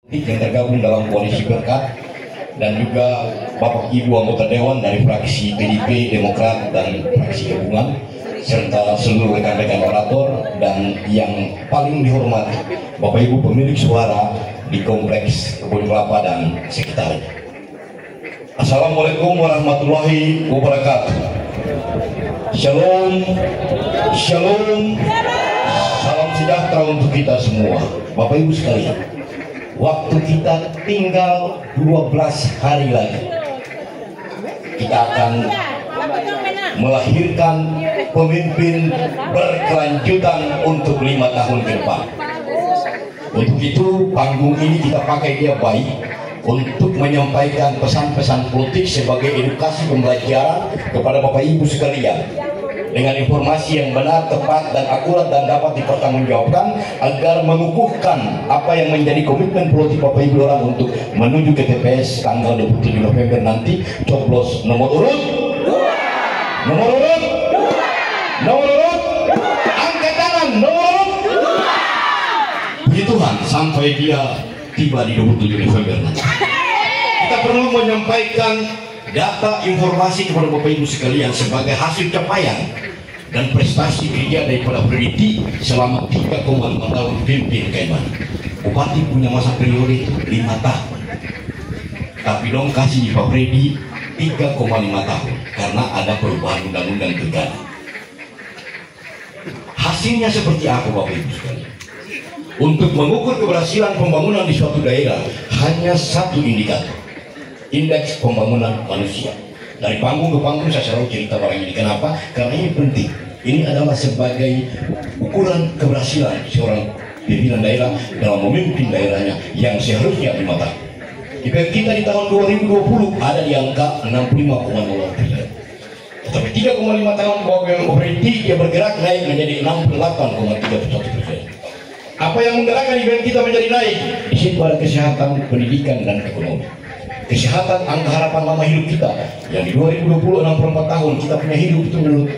yang tergabung dalam koalisi berkat, dan juga Bapak Ibu anggota Dewan dari fraksi PDIP, Demokrat, dan fraksi gabungan, serta seluruh rekan-rekan orator, dan yang paling dihormati Bapak Ibu pemilik suara di Kompleks Kebun Kelapa dan sekitarnya. Assalamualaikum warahmatullahi wabarakatuh. Shalom, shalom, salam sejahtera untuk kita semua. Bapak Ibu sekalian, waktu kita tinggal 12 hari lagi, kita akan melahirkan pemimpin berkelanjutan untuk 5 tahun ke depan. Untuk itu panggung ini kita pakai dia baik untuk menyampaikan pesan-pesan politik sebagai edukasi pembelajaran kepada Bapak Ibu sekalian, dengan informasi yang benar, tepat, dan akurat, dan dapat dipertanggungjawabkan agar mengukuhkan apa yang menjadi komitmen politik Bapak Ibu orang untuk menuju ke TPS tanggal 27 November nanti. Coblos nomor urut 2, nomor urut 2, nomor urut 2, angkat tangan nomor urut 2. Puji Tuhan, sampai dia tiba di 27 November nanti, kita perlu menyampaikan data informasi kepada Bapak Ibu sekalian sebagai hasil capaian dan prestasi kerja daripada Freddy selama 3,5 tahun pimpin Kaiman. Bupati punya masa periode 5 tahun, tapi dong kasih di Pak Freddy 3,5 tahun karena ada perubahan undang-undang pilkada. Hasilnya seperti apa Bapak Ibu sekalian? Untuk mengukur keberhasilan pembangunan di suatu daerah hanya satu indikator, indeks pembangunan manusia. Dari panggung ke panggung saya selalu cerita barang ini. Kenapa? Karena ini penting. Ini adalah sebagai ukuran keberhasilan seorang pimpinan daerah dalam memimpin daerahnya yang seharusnya 5 tahun. IPK kita di tahun 2020 ada di angka 65,0%. Tetapi 3,5 tahun bawah pemerintah dia bergerak naik menjadi 68,31%. Apa yang menggerakkan IPK kita menjadi naik? Di situ ada kesehatan, pendidikan, dan ekonomi. Kesehatan, angka harapan lama hidup kita yang di 2020 64 tahun, kita punya hidup itu menurut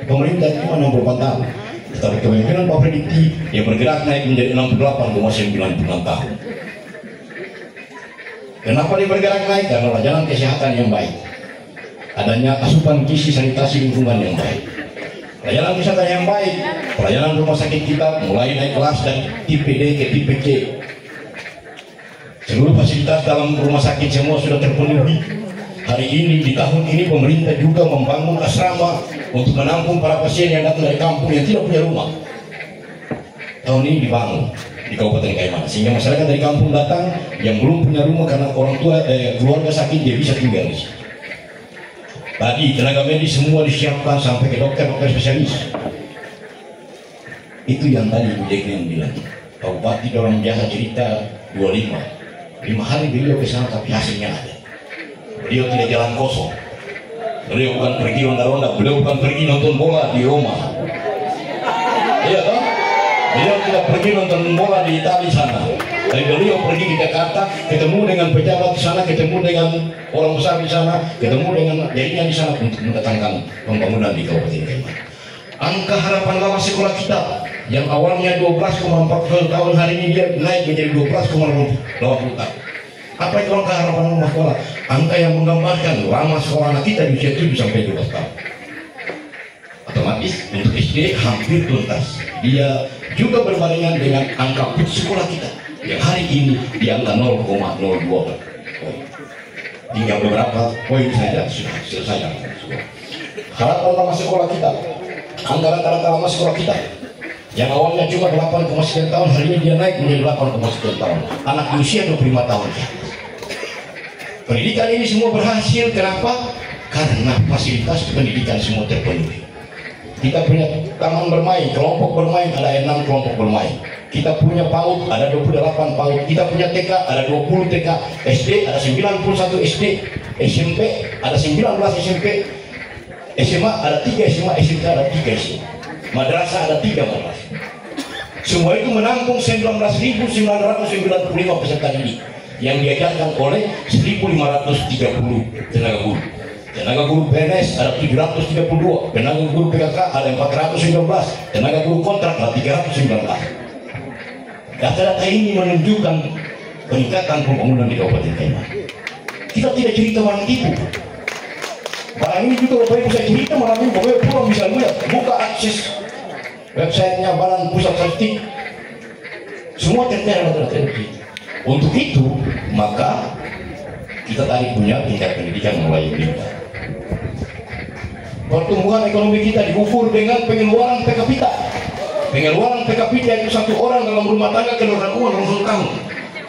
pemerintah cuma 64 tahun. Tetapi kepemimpinan Pak Freddy yang bergerak naik menjadi 68,96 tahun. Kenapa dia bergerak naik? Karena layanan kesehatan yang baik, adanya asupan gizi sanitasi lingkungan yang baik, layanan kesehatan yang baik, pelayanan rumah sakit kita mulai naik kelas dari tipe D ke tipe C. Seluruh fasilitas dalam rumah sakit semua sudah terpenuhi. Hari ini, di tahun ini pemerintah juga membangun asrama untuk menampung para pasien yang datang dari kampung yang tidak punya rumah. Tahun ini dibangun di Kabupaten Kaiman, sehingga masyarakat dari kampung datang yang belum punya rumah karena orang tua keluarga sakit, dia bisa tinggal di sini. Tadi tenaga medis semua disiapkan sampai ke dokter-dokter spesialis. Itu yang tadi Bu Dekri yang bilang, Pak Bupati orang biasa cerita 5 hari beliau ke sana tapi hasilnya ada. Beliau tidak jalan kosong. Beliau bukan pergi ronda-ronda, beliau bukan pergi nonton bola di Roma. Iya toh? Beliau tidak pergi nonton bola di Italia sana. Tapi beliau pergi di Jakarta, ketemu dengan pejabat di sana, ketemu dengan orang besar di sana, ketemu dengan jaringan di sana untuk mendatangkan pembangunan di Kabupaten Kaiman. Angka harapan lama sekolah kita yang awalnya 12,40 tahun, hari ini dia naik menjadi 12,80 tahun. Apa itu angka harapan lama sekolah? Angka yang menggambarkan lama sekolah anak kita di usia 7 sampai 12 tahun. Otomatis untuk SD hampir tuntas. Dia juga berbarengan dengan angka putus sekolah kita yang hari ini di angka 0,02. Tinggal beberapa poin saja sudah selesai. Harapan lama sekolah kita, angka rata-rata lama sekolah kita yang awalnya cuma 8,9 tahun, hari ini dia naik menjadi 8,9 tahun. Anak usia 25 tahun. Pendidikan ini semua berhasil. Kenapa? Karena fasilitas pendidikan semua terpenuhi. Kita punya taman bermain, kelompok bermain, ada 6 kelompok bermain. Kita punya PAUD, ada 28 PAUD. Kita punya TK, ada 20 TK. SD, ada 91 SD. SMP, ada 19 SMP. SMA, ada 3 SMA. SMK, ada 3 SMA. Madrasah, ada 3 madrasah. Semua itu menampung 19.995 peserta didik yang diajarkan oleh 1.530 tenaga guru. Tenaga guru PNS ada 732, tenaga guru PKK ada 419, tenaga guru kontrak ada 319. Data-data ini menunjukkan peningkatan pembangunan di Kabupaten Kaiman. Kita tidak cerita barang itu. Barang ini juga Bapak Ibu saya cerita malam ini, Bapak Ibu pulang bisa lihat, buka akses websitenya Badan Pusat Statistik, semua tertera data-data itu. Untuk itu maka kita tadi punya tingkat pendidikan mulai meningkat. Pertumbuhan ekonomi kita diukur dengan pengeluaran per kapita. Pengeluaran per kapita itu satu orang dalam rumah tangga keluarkan uang dalam 1 tahun.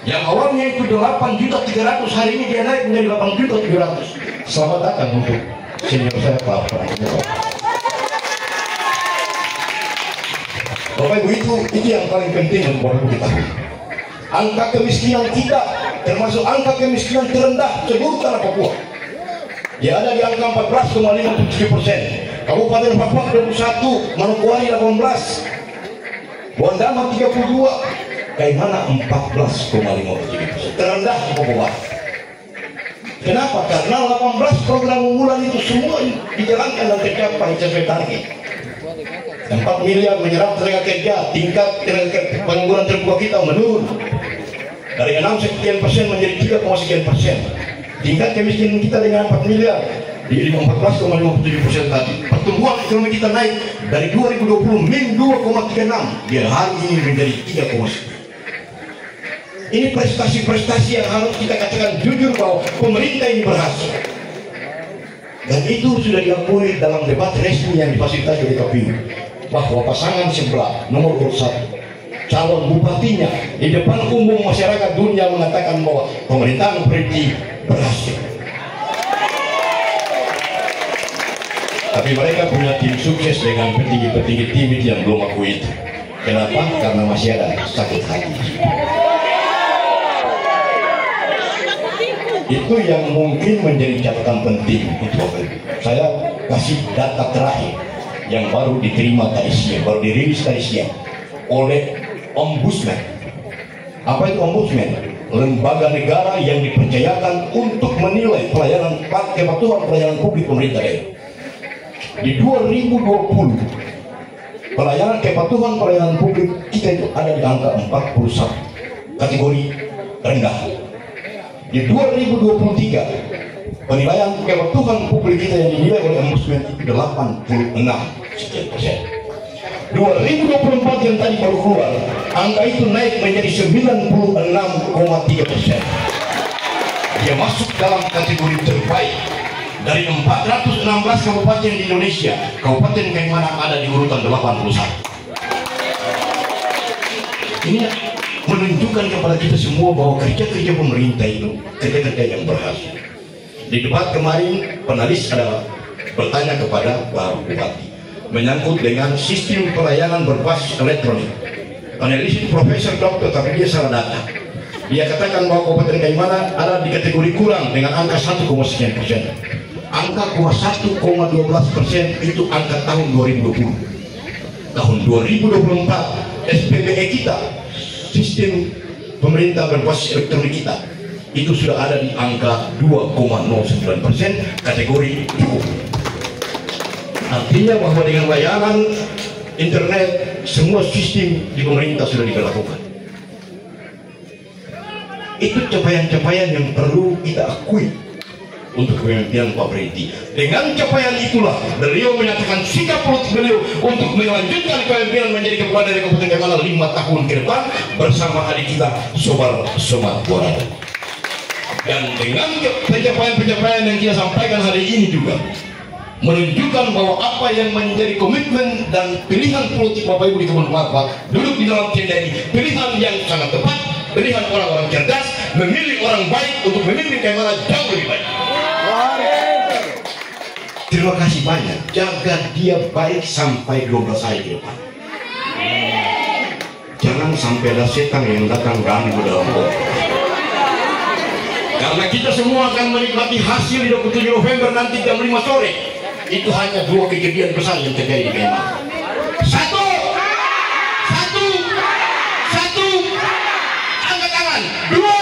Yang awalnya itu 8.300.000, hari ini dia naik menjadi 8.700.000. Selamat datang untuk senior saya Pak Prabowo. Bapak Ibu, itu yang paling penting yang perlu kita tahu. Angka kemiskinan kita termasuk angka kemiskinan terendah seluruh tanah Papua. Dia ada di angka 14,57%. Kabupaten Papua 21, Manokwari 18, Bondama 32, Kaimana 14,57%. Terendah di Papua. Kenapa? Karena 18 program unggulan itu semua dijalankan dan tercapai sesuai target. 4 miliar menyerap tenaga kerja, tingkat pengangguran terbuka kita menurun dari 6 sekian persen menjadi 3, sekian persen. Tingkat kemiskinan kita dengan 4 miliar di 14,57% tadi. Pertumbuhan ekonomi kita naik dari 2020 min 2,36, dia hari ini menjadi 3,9. Ini prestasi-prestasi yang harus kita katakan jujur bahwa pemerintah ini berhasil. Dan itu sudah diakui dalam debat resmi yang difasilitasi oleh KPU, bahwa pasangan sebelah nomor urut 1 calon bupatinya di depan umum masyarakat dunia mengatakan bahwa pemerintahan Preti berhasil. Tapi mereka punya tim sukses dengan petinggi-petinggi timid yang belum akui itu. Kenapa? Karena masih ada sakit hati. Itu yang mungkin menjadi catatan penting untuk Bapak Ibu. Saya kasih data terakhir yang baru diterima tadi siang, baru dirilis tadi siang oleh Ombudsman. Apa itu Ombudsman? Lembaga negara yang dipercayakan untuk menilai pelayanan kepatuhan pelayanan publik pemerintah daerah. Di 2020 pelayanan kepatuhan pelayanan publik kita itu ada di angka 41, kategori rendah. Di 2023 penilaian kepatuhan publik kita yang dinilai oleh Ombudsman itu 86 sekian persen. 2024 yang tadi baru keluar, angka itu naik menjadi 96,3%. Dia masuk dalam kategori terbaik. Dari 416 kabupaten di Indonesia, Kabupaten Kaiman ada di urutan 81. Ini menunjukkan kepada kita semua bahwa kerja-kerja pemerintah itu kerja-kerja yang berhasil. Di debat kemarin, penalis adalah bertanya kepada Pak Bupati menyangkut dengan sistem pelayanan berbasis elektronik. Panelis itu profesor dokter, tapi dia salah data. Dia katakan bahwa Kabupaten Kaiman ada di kategori kurang dengan angka 1, sekian persen. Angka 1,12% itu angka tahun 2020. Tahun 2024 SPBE kita, sistem pemerintah berbasis elektronik kita, itu sudah ada di angka 2,09%, kategori cukup. Artinya bahwa dengan layanan internet semua sistem di pemerintah sudah dilakukan. Itu capaian-capaian yang perlu kita akui untuk kepemimpinan Pak Preti. Dengan capaian itulah beliau menyatakan sikap politik beliau untuk melanjutkan kepemimpinan menjadi kepala dari Kabupaten Kaiman 5 tahun ke depan bersama adik kita Sobar Somad Borada. Dan dengan pencapaian-pencapaian yang kita sampaikan hari ini juga menunjukkan bahwa apa yang menjadi komitmen dan pilihan politik Bapak Ibu di Kabupaten Papua duduk di dalam tenda ini, pilihan yang sangat tepat, pilihan orang-orang cerdas, memilih orang baik untuk memimpin Kaiman jauh lebih baik. Terima kasih banyak. Jaga dia baik sampai 12 hari ke depan. Jangan sampai ada setan yang datang ganggu dalam kota. Karena kita semua akan menikmati hasil di 27 November nanti jam 5 sore. Itu hanya 2 kejadian besar yang terjadi di Kaiman. Satu, angkat tangan. Dua.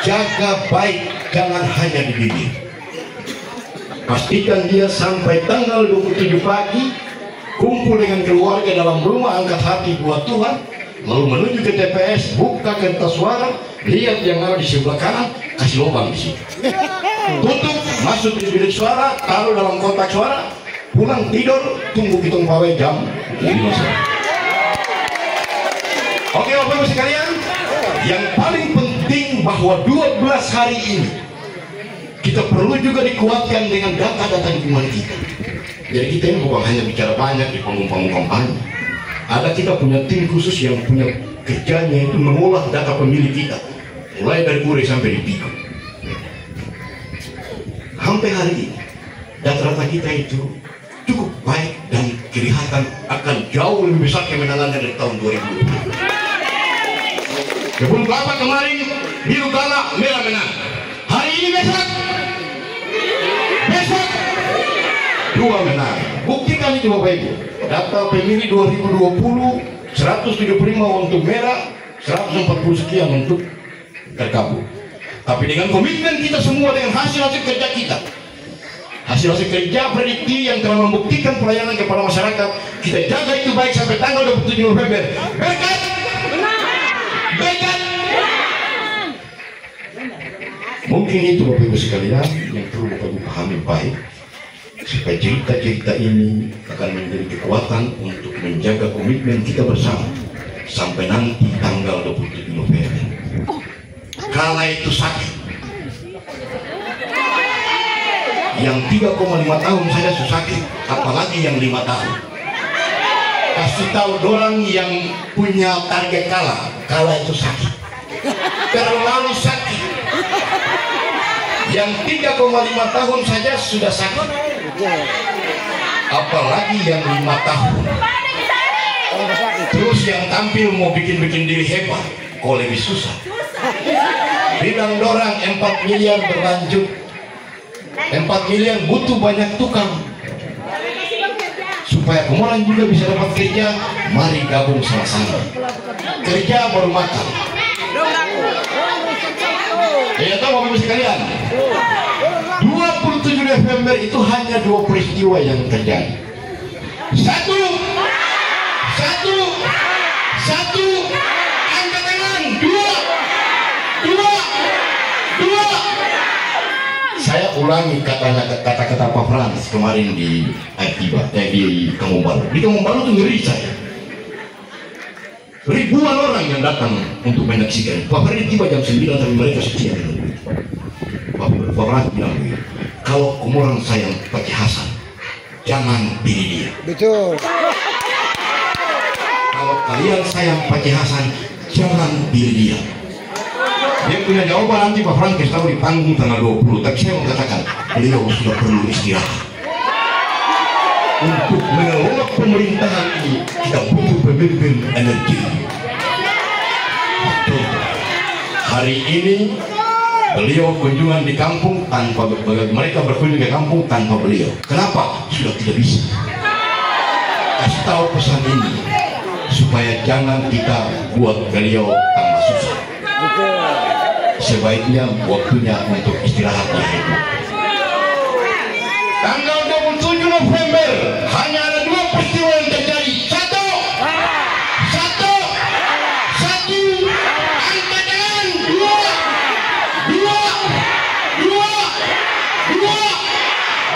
Jaga baik, jangan hanya di bibir. Pastikan dia sampai tanggal 27 pagi kumpul dengan keluarga dalam rumah, angkat hati buat Tuhan, lalu menuju ke TPS, buka kertas suara, lihat yang ada di sebelah kanan, kasih lubang di situ, tutup, masuk di bilik suara, taruh dalam kotak suara, pulang tidur, tunggu hitung pawai jam 5 sore. Oke Bapak Ibu sekalian, yang paling penting bahwa 12 hari ini kita perlu juga dikuatkan dengan data-data di iman kita. Jadi kita ini bukan hanya bicara banyak di panggung-panggung kampanye. Ada kita punya tim khusus yang punya kerjanya itu mengolah data pemilih kita, mulai dari Puri sampai di Piko. Sampai hari ini data-data kita itu cukup baik dan kelihatan akan jauh lebih besar kemenangannya dari tahun 2020. Kebun kelapa kemarin biru kalah, merah menang. Hari ini besok dua menang. Buktikan itu Bapak Ibu. Data pemilih 2020 175 untuk merah, 140 sekian untuk terkabul. Tapi dengan komitmen kita semua, dengan hasil-hasil kerja kita, hasil-hasil kerja prediktif yang telah membuktikan pelayanan kepada masyarakat, kita jaga itu baik sampai tanggal 27 November. Berkat, berkat. Mungkin itu Bapak Ibu sekalian yang perlu Bapak Ibu pahami baik, supaya cerita-cerita ini akan menjadi kekuatan untuk menjaga komitmen kita bersama sampai nanti tanggal 27 November. Kala itu sakit, yang 3,5 tahun saja sudah sakit, apalagi yang 5 tahun. Kasih tahu orang yang punya target kala itu sakit, terlalu sakit. Yang 3,5 tahun saja sudah sakit, apalagi yang 5 tahun. Terus yang tampil mau bikin diri hebat, kok lebih susah. Bilang dorang 4 miliar berlanjut, 4 miliar butuh banyak tukang. Supaya kemarin juga bisa dapat kerja, mari gabung sama-sama. Kerja baru makan. Ya tahu Bapak Ibu sekalian, 27 November itu hanya 2 peristiwa yang terjadi. Satu, angkat tangan. Dua. Saya ulangi kata-kata Pak Frans kemarin di Akibat, di Kampung Baru. Di Kampung Baru tuh ngeri saya. Ribuan orang yang datang untuk menyaksikan. Pak Frans tiba jam 9 tapi mereka setia. Pak Frans bilang begini, kalau orang sayang Pak Hasan, jangan pilih dia. Betul. Kalau kalian sayang Pak Hasan, jangan pilih dia. Dia punya jawaban nanti Pak Frans tahu di panggung tanggal 20. Tapi saya mau katakan, beliau sudah perlu istirahat. Untuk mengelola pemerintahan ini kita butuh pemimpin energi. Betul. Hari ini beliau kunjungan di kampung tanpa mereka berkunjung ke kampung tanpa beliau. Kenapa? Sudah tidak bisa. Kasih tahu pesan ini supaya jangan kita buat beliau tambah susah. Sebaiknya waktunya untuk istirahat yang hebat. Tanggal 27 November hanya ada 2 peristiwa yang terjadi. Satu, angkat tangan. Dua.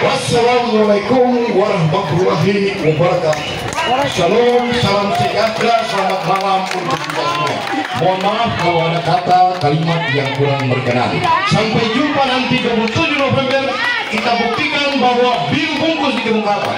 Wassalamualaikum warahmatullahi wabarakatuh. Shalom, salam sejahtera, selamat malam untuk kita semua. Mohon maaf kalau ada kata kalimat yang kurang berkenan. Sampai jumpa nanti 27 November. Kita buktikan bahwa biru bungkus di Kebun Kelapa.